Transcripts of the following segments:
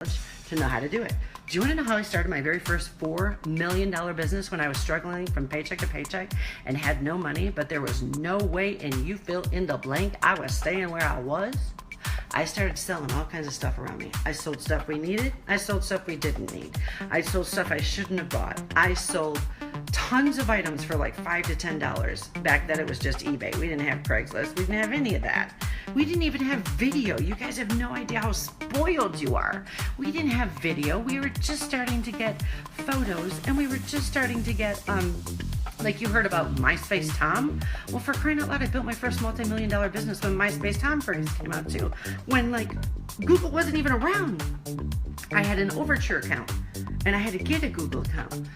to know how to do it. Do you want to know how I started my very first $4 million business when I was struggling from paycheck to paycheck and had no money, but there was no way, and you fill in the blank, I was staying where I was? I started selling all kinds of stuff around me. I sold stuff we needed. I sold stuff we didn't need. I sold stuff I shouldn't have bought. I sold tons of items for like $5 to $10. Back then it was just eBay. We didn't have Craigslist. We didn't have any of that. We didn't even have video. You guys have no idea how spoiled you are. We didn't have video. We were just starting to get photos, and we were just starting to get, like you heard about MySpace Tom? Well, for crying out loud, I built my first multi-million-dollar business when MySpace Tom first came out too. When like Google wasn't even around. I had an Overture account, and I had to get a Google account.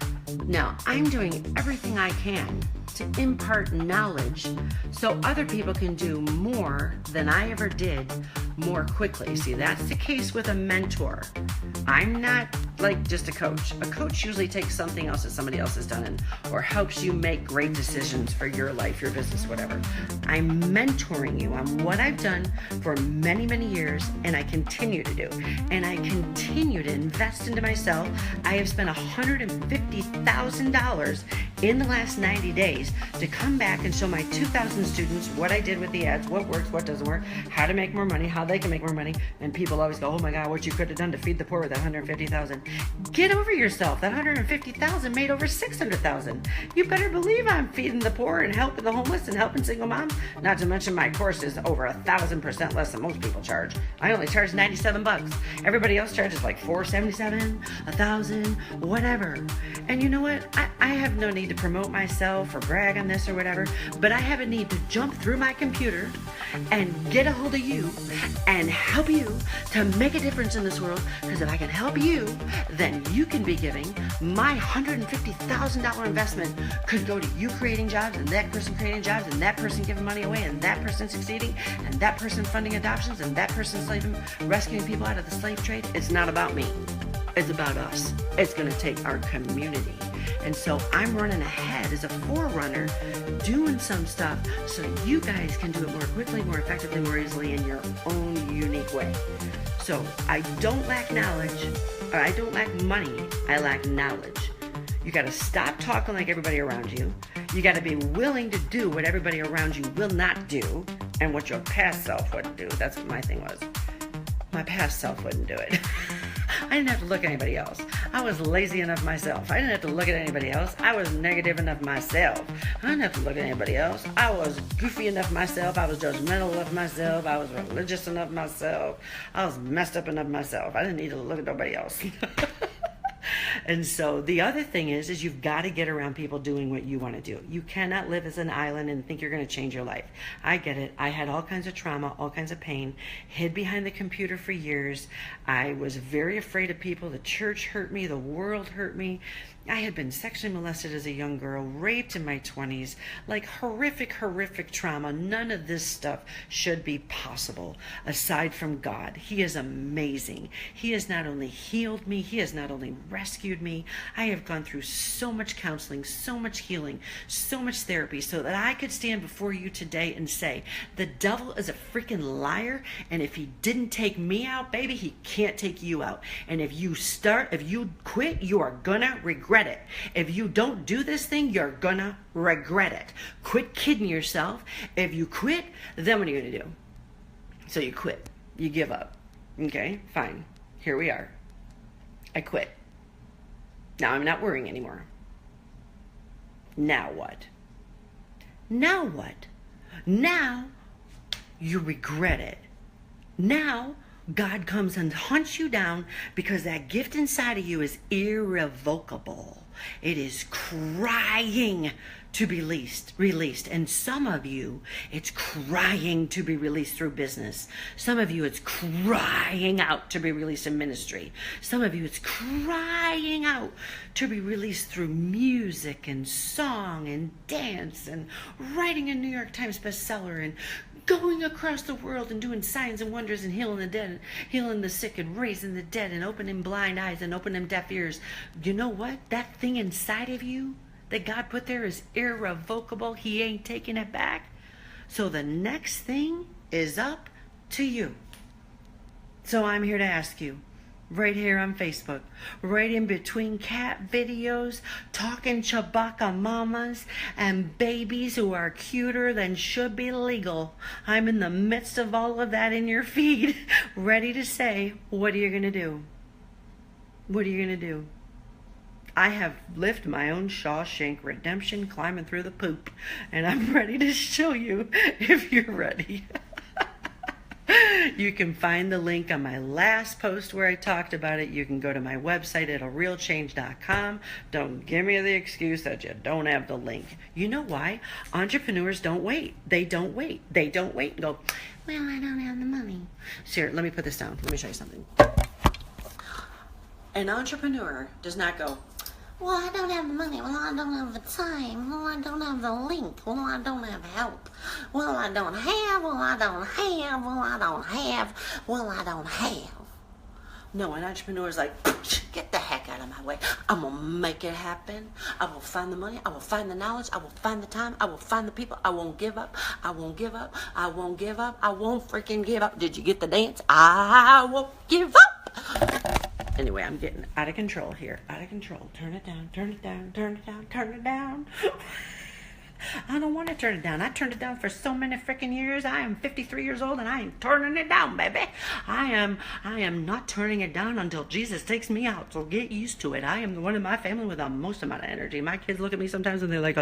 Now, I'm doing everything I can to impart knowledge so other people can do more than I ever did more quickly. See, that's the case with a mentor. I'm not like just a coach. A coach usually takes something else that somebody else has done or helps you make great decisions for your life, your business, whatever. I'm mentoring you on what I've done for many, many years, and I continue to do. And I continue to invest into myself. I have spent $150,000 in the last 90 days to come back and show my 2,000 students what I did with the ads, what works, what doesn't work, how to make more money, how they can make more money. And people always go, oh my God, what you could have done to feed the poor with that $150,000. Get over yourself. That $150,000 made over $600,000. You better believe I'm feeding the poor and helping the homeless and helping single moms. Not to mention my course is over 1,000% less than most people charge. I only charge $97. Everybody else charges like $477, $1,000, whatever. And you know what? I have no need to promote myself or brag on this or whatever, but I have a need to jump through my computer and get a hold of you and help you to make a difference in this world, because if I can help you, then you can be giving. My $150,000 investment could go to you creating jobs, and that person creating jobs, and that person giving money away, and that person succeeding, and that person funding adoptions, and that person rescuing people out of the slave trade. It's not about me. It's about us. It's going to take our community. And so I'm running ahead as a forerunner, doing some stuff so you guys can do it more quickly, more effectively, more easily in your own unique way. So I don't lack knowledge, or I don't lack money, I lack knowledge. You got to stop talking like everybody around you. You got to be willing to do what everybody around you will not do and what your past self wouldn't do. That's what my thing was. My past self wouldn't do it. I didn't have to look at anybody else. I was lazy enough myself. I didn't have to look at anybody else. I was negative enough myself. I didn't have to look at anybody else. I was goofy enough myself. I was judgmental enough myself. I was religious enough myself. I was messed up enough myself. I didn't need to look at nobody else. And so the other thing is you've got to get around people doing what you want to do. You cannot live as an island and think you're going to change your life. I get it. I had all kinds of trauma, all kinds of pain, hid behind the computer for years. I was very afraid of people. The church hurt me. The world hurt me. I had been sexually molested as a young girl, raped in my 20s, like horrific, horrific trauma. None of this stuff should be possible aside from God. He is amazing. He has not only healed me, He has not only rescued me. I have gone through so much counseling, so much healing, so much therapy so that I could stand before you today and say, the devil is a freaking liar, and if he didn't take me out, baby, he can't take you out. And if you quit, you are gonna regret it. If you don't do this thing, you're gonna regret it. Quit kidding yourself. If you quit, then what are you gonna do? So you quit. You give up. Okay, fine. Here we are. I quit. Now I'm not worrying anymore. Now what? Now what? Now you regret it. Now God comes and hunts you down because that gift inside of you is irrevocable. It is crying to be released. And some of you, it's crying to be released through business. Some of you, it's crying out to be released in ministry. Some of you, it's crying out to be released through music and song and dance and writing a New York Times bestseller and going across the world and doing signs and wonders and healing the dead, and healing the sick and raising the dead and opening blind eyes and opening deaf ears. You know what? That thing inside of you that God put there is irrevocable. He ain't taking it back. So the next thing is up to you. So I'm here to ask you, right here on Facebook, right in between cat videos, talking Chewbacca mamas and babies who are cuter than should be legal. I'm in the midst of all of that in your feed, ready to say, what are you going to do? What are you going to do? I have lived my own Shawshank Redemption climbing through the poop, and I'm ready to show you if you're ready. You can find the link on my last post where I talked about it. You can go to my website at arealchange.com. Don't give me the excuse that you don't have the link. You know why? Entrepreneurs don't wait. They don't wait. They don't wait and go, well, I don't have the money. Sure, let me put this down. Let me show you something. An entrepreneur does not go, well, I don't have the money. Well, I don't have the time. Well, I don't have the link. Well, I don't have help. Well, I don't have. Well, I don't have. Well, I don't have. Well, I don't have. No, an entrepreneur is like, get the heck out of my way. I'm going to make it happen. I will find the money. I will find the knowledge. I will find the time. I will find the people. I won't give up. I won't give up. I won't give up. I won't freaking give up. Did you get the dance? I won't give up. Anyway, I'm getting out of control here. Out of control. Turn it down, turn it down, turn it down, turn it down. I don't want to turn it down. I turned it down for so many freaking years. I am 53 years old and I ain't turning it down, baby. I am not turning it down until Jesus takes me out. So get used to it. I am the one in my family with the most amount of energy. My kids look at me sometimes and they're like,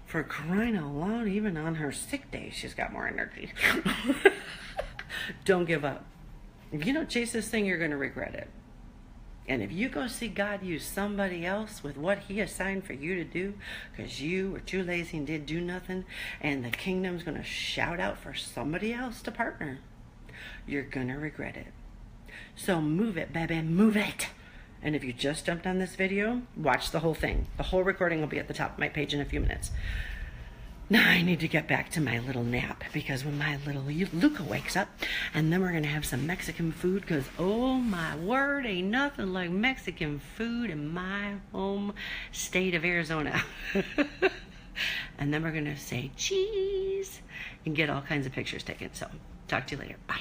for crying out loud, even on her sick day, she's got more energy. Don't give up. If you don't chase this thing, you're going to regret it. And if you go see God use somebody else with what he assigned for you to do, because you were too lazy and didn't do nothing, and the kingdom's going to shout out for somebody else to partner, you're going to regret it. So move it, baby, move it. And if you just jumped on this video, watch the whole thing. The whole recording will be at the top of my page in a few minutes. Now I need to get back to my little nap, because when my little Luca wakes up, and then we're going to have some Mexican food, because oh my word, ain't nothing like Mexican food in my home state of Arizona. And then we're going to say cheese and get all kinds of pictures taken. So talk to you later. Bye.